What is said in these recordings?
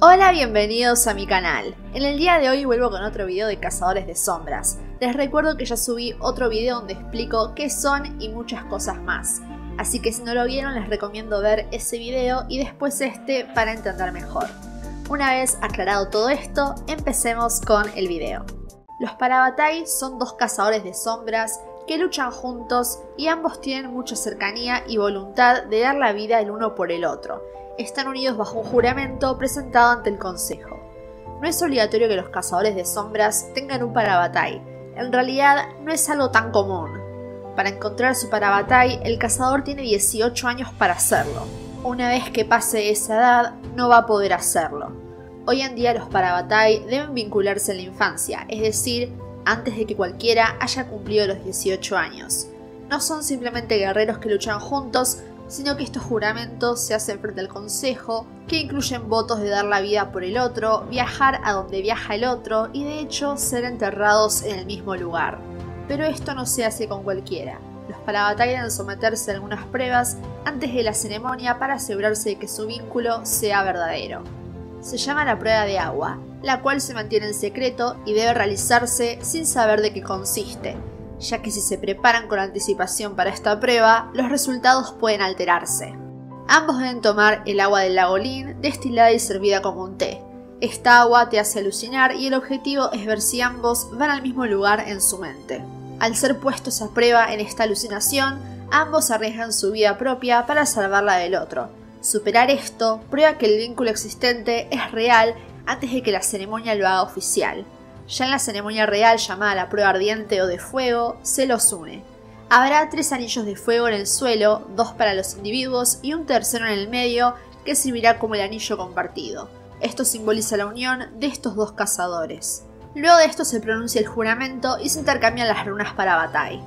Hola, bienvenidos a mi canal. En el día de hoy vuelvo con otro video de cazadores de sombras. Les recuerdo que ya subí otro video donde explico qué son y muchas cosas más. Así que si no lo vieron les recomiendo ver ese video y después este para entender mejor. Una vez aclarado todo esto, empecemos con el video. Los Parabatai son dos cazadores de sombras que luchan juntos y ambos tienen mucha cercanía y voluntad de dar la vida el uno por el otro. Están unidos bajo un juramento presentado ante el consejo. No es obligatorio que los cazadores de sombras tengan un Parabatai. En realidad no es algo tan común. Para encontrar su Parabatai, el cazador tiene 18 años para hacerlo. Una vez que pase esa edad, no va a poder hacerlo. Hoy en día los Parabatai deben vincularse en la infancia, es decir, antes de que cualquiera haya cumplido los 18 años. No son simplemente guerreros que luchan juntos, sino que estos juramentos se hacen frente al consejo, que incluyen votos de dar la vida por el otro, viajar a donde viaja el otro y de hecho ser enterrados en el mismo lugar. Pero esto no se hace con cualquiera. Los Parabatai deben someterse a algunas pruebas antes de la ceremonia para asegurarse de que su vínculo sea verdadero. Se llama la prueba de agua, la cual se mantiene en secreto y debe realizarse sin saber de qué consiste, ya que si se preparan con anticipación para esta prueba, los resultados pueden alterarse. Ambos deben tomar el agua del lago Lin, destilada y servida como un té. Esta agua te hace alucinar y el objetivo es ver si ambos van al mismo lugar en su mente. Al ser puestos a prueba en esta alucinación, ambos arriesgan su vida propia para salvar la del otro. Superar esto prueba que el vínculo existente es real antes de que la ceremonia lo haga oficial. Ya en la ceremonia real, llamada la prueba ardiente o de fuego, se los une. Habrá 3 anillos de fuego en el suelo, 2 para los individuos y un tercero en el medio que servirá como el anillo compartido. Esto simboliza la unión de estos dos cazadores. Luego de esto se pronuncia el juramento y se intercambian las runas Parabatai.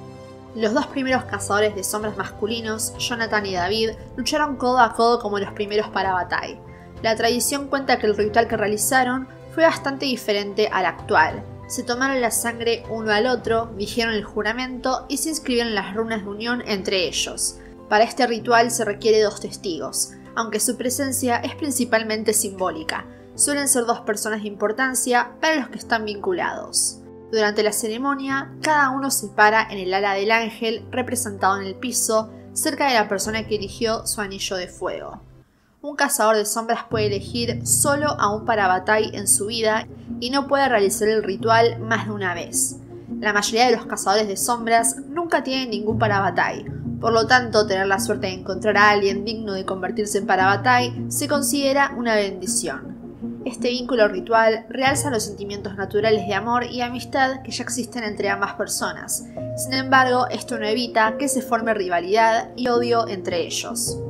Los dos primeros cazadores de sombras masculinos, Jonathan y David, lucharon codo a codo como los primeros Parabatai. La tradición cuenta que el ritual que realizaron fue bastante diferente al actual. Se tomaron la sangre uno al otro, dijeron el juramento y se inscribieron las runas de unión entre ellos. Para este ritual se requiere 2 testigos, aunque su presencia es principalmente simbólica. Suelen ser 2 personas de importancia para los que están vinculados. Durante la ceremonia, cada uno se para en el ala del ángel representado en el piso, cerca de la persona que eligió su anillo de fuego. Un cazador de sombras puede elegir solo a un Parabatai en su vida y no puede realizar el ritual más de una vez. La mayoría de los cazadores de sombras nunca tienen ningún Parabatai, por lo tanto tener la suerte de encontrar a alguien digno de convertirse en Parabatai se considera una bendición. Este vínculo ritual realza los sentimientos naturales de amor y amistad que ya existen entre ambas personas. Sin embargo, esto no evita que se forme rivalidad y odio entre ellos.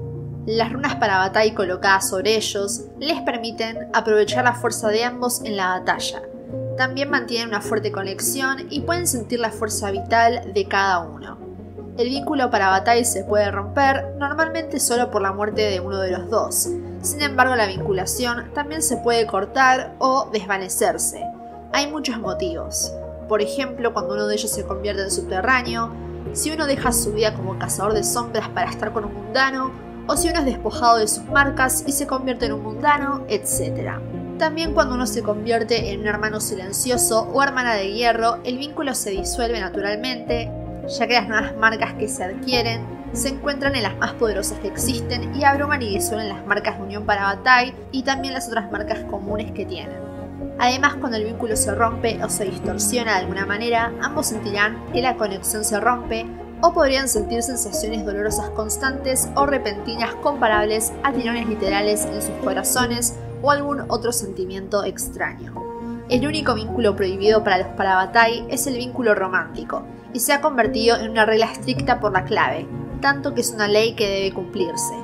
Las runas Parabatai colocadas sobre ellos les permiten aprovechar la fuerza de ambos en la batalla. También mantienen una fuerte conexión y pueden sentir la fuerza vital de cada uno. El vínculo Parabatai se puede romper normalmente solo por la muerte de uno de los dos. Sin embargo, la vinculación también se puede cortar o desvanecerse. Hay muchos motivos. Por ejemplo, cuando uno de ellos se convierte en subterráneo, si uno deja su vida como cazador de sombras para estar con un mundano, o si uno es despojado de sus marcas y se convierte en un mundano, etc. También cuando uno se convierte en un hermano silencioso o hermana de hierro, el vínculo se disuelve naturalmente, ya que las nuevas marcas que se adquieren se encuentran en las más poderosas que existen y abruman y disuelven las marcas de unión Parabatai y también las otras marcas comunes que tienen. Además, cuando el vínculo se rompe o se distorsiona de alguna manera, ambos sentirán que la conexión se rompe o podrían sentir sensaciones dolorosas constantes o repentinas comparables a tirones literales en sus corazones o algún otro sentimiento extraño. El único vínculo prohibido para los Parabatai es el vínculo romántico y se ha convertido en una regla estricta por la clave, tanto que es una ley que debe cumplirse.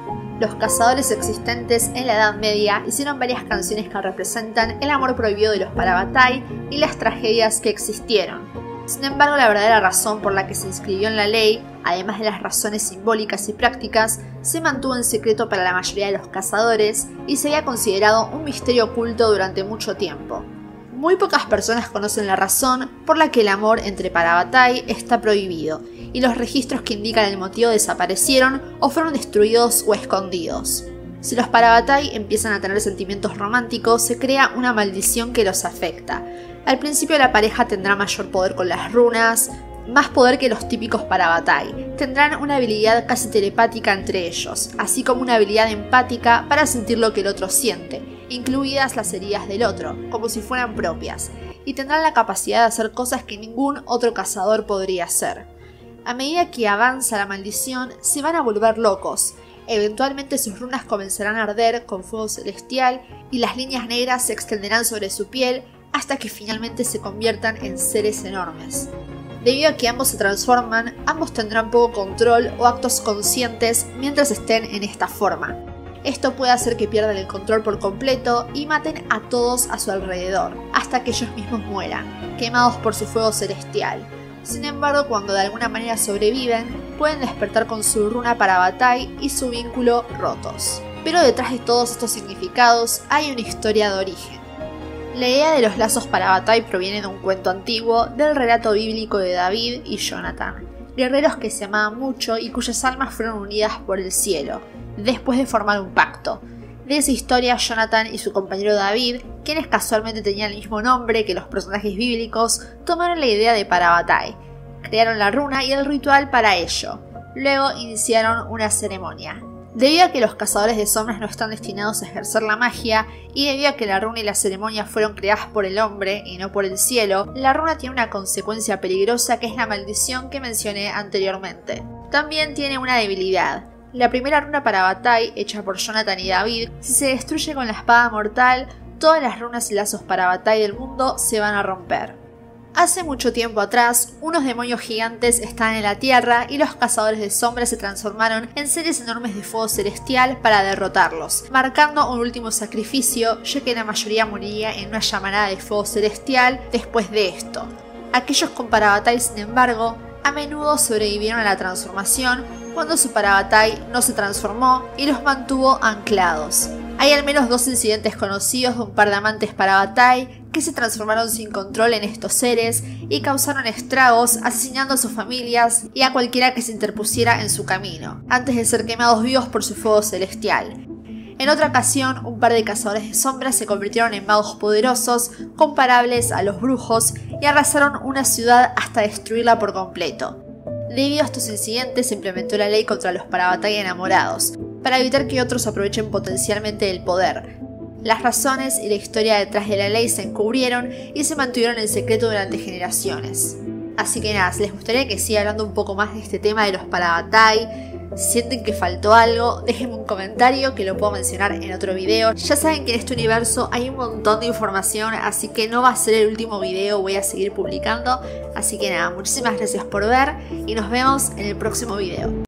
Los cazadores existentes en la Edad Media hicieron varias canciones que representan el amor prohibido de los Parabatai y las tragedias que existieron. Sin embargo, la verdadera razón por la que se inscribió en la ley, además de las razones simbólicas y prácticas, se mantuvo en secreto para la mayoría de los cazadores y se había considerado un misterio oculto durante mucho tiempo. Muy pocas personas conocen la razón por la que el amor entre Parabatai está prohibido, y los registros que indican el motivo desaparecieron o fueron destruidos o escondidos. Si los Parabatai empiezan a tener sentimientos románticos, se crea una maldición que los afecta. Al principio la pareja tendrá mayor poder con las runas, más poder que los típicos Parabatai. Tendrán una habilidad casi telepática entre ellos, así como una habilidad empática para sentir lo que el otro siente, incluidas las heridas del otro, como si fueran propias, y tendrán la capacidad de hacer cosas que ningún otro cazador podría hacer. A medida que avanza la maldición, se van a volver locos. Eventualmente sus runas comenzarán a arder con fuego celestial y las líneas negras se extenderán sobre su piel hasta que finalmente se conviertan en seres enormes. Debido a que ambos se transforman, ambos tendrán poco control o actos conscientes mientras estén en esta forma. Esto puede hacer que pierdan el control por completo y maten a todos a su alrededor, hasta que ellos mismos mueran, quemados por su fuego celestial. Sin embargo, cuando de alguna manera sobreviven, pueden despertar con su runa Parabatai y su vínculo rotos. Pero detrás de todos estos significados hay una historia de origen. La idea de los lazos Parabatai proviene de un cuento antiguo del relato bíblico de David y Jonathan, guerreros que se amaban mucho y cuyas almas fueron unidas por el cielo, después de formar un pacto. De esa historia, Jonathan y su compañero David, quienes casualmente tenían el mismo nombre que los personajes bíblicos, tomaron la idea de Parabatai, crearon la runa y el ritual para ello. Luego iniciaron una ceremonia. Debido a que los cazadores de sombras no están destinados a ejercer la magia, y debido a que la runa y la ceremonia fueron creadas por el hombre y no por el cielo, la runa tiene una consecuencia peligrosa que es la maldición que mencioné anteriormente. También tiene una debilidad. La primera runa Parabatai, hecha por Jonathan y David, si se destruye con la espada mortal, todas las runas y lazos Parabatai del mundo se van a romper. Hace mucho tiempo atrás, unos demonios gigantes estaban en la tierra y los cazadores de sombras se transformaron en seres enormes de fuego celestial para derrotarlos, marcando un último sacrificio, ya que la mayoría moriría en una llamarada de fuego celestial después de esto. Aquellos con Parabatai, sin embargo, a menudo sobrevivieron a la transformación cuando su Parabatai no se transformó y los mantuvo anclados. Hay al menos 2 incidentes conocidos de un par de amantes Parabatai que se transformaron sin control en estos seres y causaron estragos asesinando a sus familias y a cualquiera que se interpusiera en su camino, antes de ser quemados vivos por su fuego celestial. En otra ocasión, un par de cazadores de sombras se convirtieron en magos poderosos, comparables a los brujos, y arrasaron una ciudad hasta destruirla por completo. Debido a estos incidentes se implementó la ley contra los Parabatai enamorados, para evitar que otros aprovechen potencialmente el poder. Las razones y la historia detrás de la ley se encubrieron y se mantuvieron en secreto durante generaciones. Así que nada, si les gustaría que siga hablando un poco más de este tema de los Parabatai, si sienten que faltó algo, déjenme un comentario que lo puedo mencionar en otro video. Ya saben que en este universo hay un montón de información, así que no va a ser el último video, voy a seguir publicando. Así que nada, muchísimas gracias por ver y nos vemos en el próximo video.